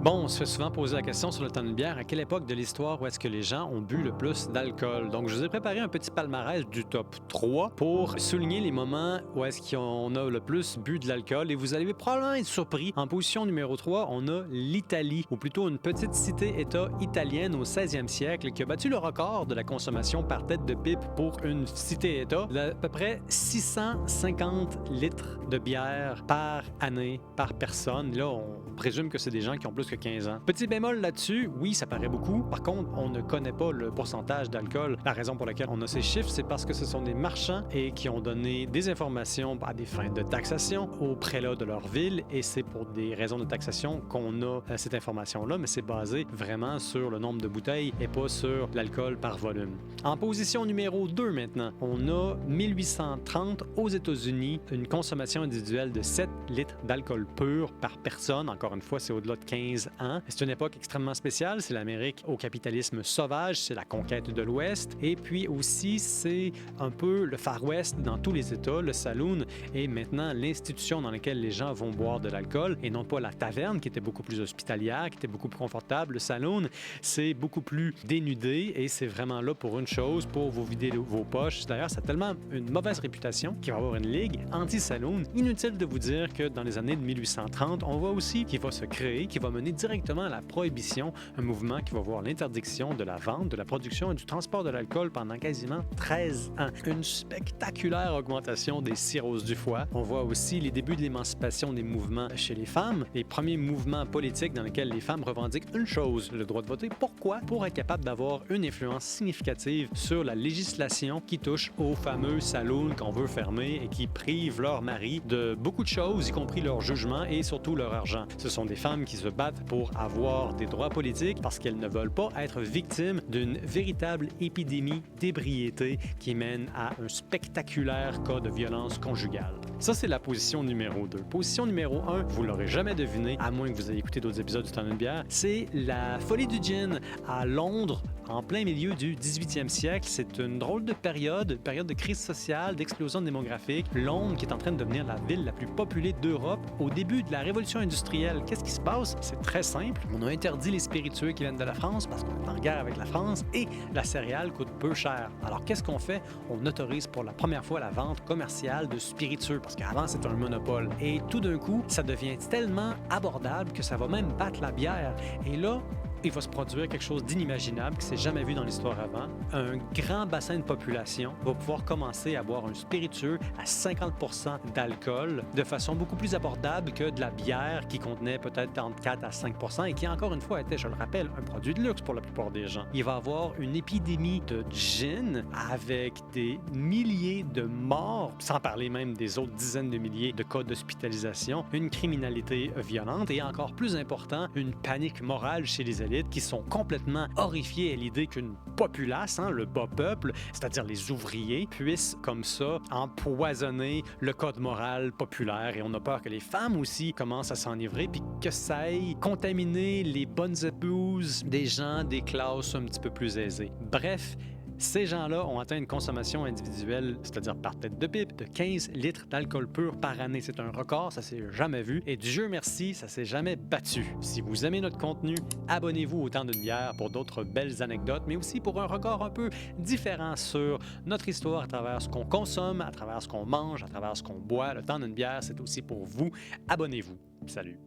Bon, on se fait souvent poser la question sur le temps d'une bière, à quelle époque de l'histoire où est-ce que les gens ont bu le plus d'alcool? Donc, je vous ai préparé un petit palmarès du top 3 pour souligner les moments où est-ce qu'on a le plus bu de l'alcool. Et vous allez probablement être surpris. En position numéro 3, on a l'Italie, ou plutôt une petite cité-État italienne au 16e siècle qui a battu le record de la consommation par tête de pipe pour une cité-État d'à peu près 650 litres de bière par année, par personne. Là, on présume que c'est des gens qui ont plus que 15 ans. Petit bémol là-dessus, oui, ça paraît beaucoup. Par contre, on ne connaît pas le pourcentage d'alcool. La raison pour laquelle on a ces chiffres, c'est parce que ce sont des marchands et qui ont donné des informations à des fins de taxation aux prélats de leur ville et c'est pour des raisons de taxation qu'on a cette information-là, mais c'est basé vraiment sur le nombre de bouteilles et pas sur l'alcool par volume. En position numéro 2 maintenant, on a 1830 aux États-Unis, une consommation individuelle de 7 litres d'alcool pur par personne. Encore une fois, c'est au-delà de 15 ans. C'est une époque extrêmement spéciale. C'est l'Amérique au capitalisme sauvage, c'est la conquête de l'Ouest. Et puis aussi, c'est un peu le Far West dans tous les États. Le saloon est maintenant l'institution dans laquelle les gens vont boire de l'alcool et non pas la taverne qui était beaucoup plus hospitalière, qui était beaucoup plus confortable. Le saloon, c'est beaucoup plus dénudé et c'est vraiment là pour une chose, pour vous vider vos poches. D'ailleurs, ça a tellement une mauvaise réputation qu'il va y avoir une ligue anti-saloon. Inutile de vous dire que dans les années de 1830, on voit aussi qu'il va se créer, qui va mener directement à la prohibition, un mouvement qui va voir l'interdiction de la vente, de la production et du transport de l'alcool pendant quasiment 13 ans. Une spectaculaire augmentation des cirrhoses du foie. On voit aussi les débuts de l'émancipation des mouvements chez les femmes, les premiers mouvements politiques dans lesquels les femmes revendiquent une chose, le droit de voter. Pourquoi? Pour être capable d'avoir une influence significative sur la législation qui touche aux fameux saloons qu'on veut fermer et qui privent leurs maris de beaucoup de choses, y compris leur jugement et surtout leur argent. Ce sont des femmes qui se battent pour avoir des droits politiques parce qu'elles ne veulent pas être victimes d'une véritable épidémie d'ébriété qui mène à un spectaculaire cas de violence conjugale. Ça, c'est la position numéro 2. Position numéro 1, vous l'aurez jamais deviné, à moins que vous ayez écouté d'autres épisodes du Temps d'une bière, c'est la folie du gin à Londres, en plein milieu du 18e siècle. C'est une drôle de période de crise sociale, d'explosion démographique. Londres qui est en train de devenir la ville la plus peuplée d'Europe au début de la révolution industrielle. Qu'est-ce qui se passe? C'est très simple. On a interdit les spiritueux qui viennent de la France parce qu'on est en guerre avec la France et la céréale coûte peu cher. Alors qu'est-ce qu'on fait? On autorise pour la première fois la vente commerciale de spiritueux parce qu'avant c'était un monopole. Et tout d'un coup, ça devient tellement abordable que ça va même battre la bière. Et là, il va se produire quelque chose d'inimaginable qui s'est jamais vu dans l'histoire avant. Un grand bassin de population va pouvoir commencer à boire un spiritueux à 50% d'alcool de façon beaucoup plus abordable que de la bière qui contenait peut-être entre 4 à 5% et qui, encore une fois, était, je le rappelle, un produit de luxe pour la plupart des gens. Il va y avoir une épidémie de gin avec des milliers de morts, sans parler même des autres dizaines de milliers de cas d'hospitalisation, une criminalité violente et, encore plus important, une panique morale chez les élites qui sont complètement horrifiés à l'idée qu'une populace, le bas peuple, c'est-à-dire les ouvriers, puissent comme ça empoisonner le code moral populaire. Et on a peur que les femmes aussi commencent à s'enivrer puis que ça aille contaminer les bonnes épouses des gens des classes un petit peu plus aisées. Bref, ces gens-là ont atteint une consommation individuelle, c'est-à-dire par tête de pipe, de 15 litres d'alcool pur par année. C'est un record, ça s'est jamais vu. Et Dieu merci, ça s'est jamais battu. Si vous aimez notre contenu, abonnez-vous au Temps d'une bière pour d'autres belles anecdotes, mais aussi pour un regard un peu différent sur notre histoire à travers ce qu'on consomme, à travers ce qu'on mange, à travers ce qu'on boit. Le Temps d'une bière, c'est aussi pour vous. Abonnez-vous. Salut!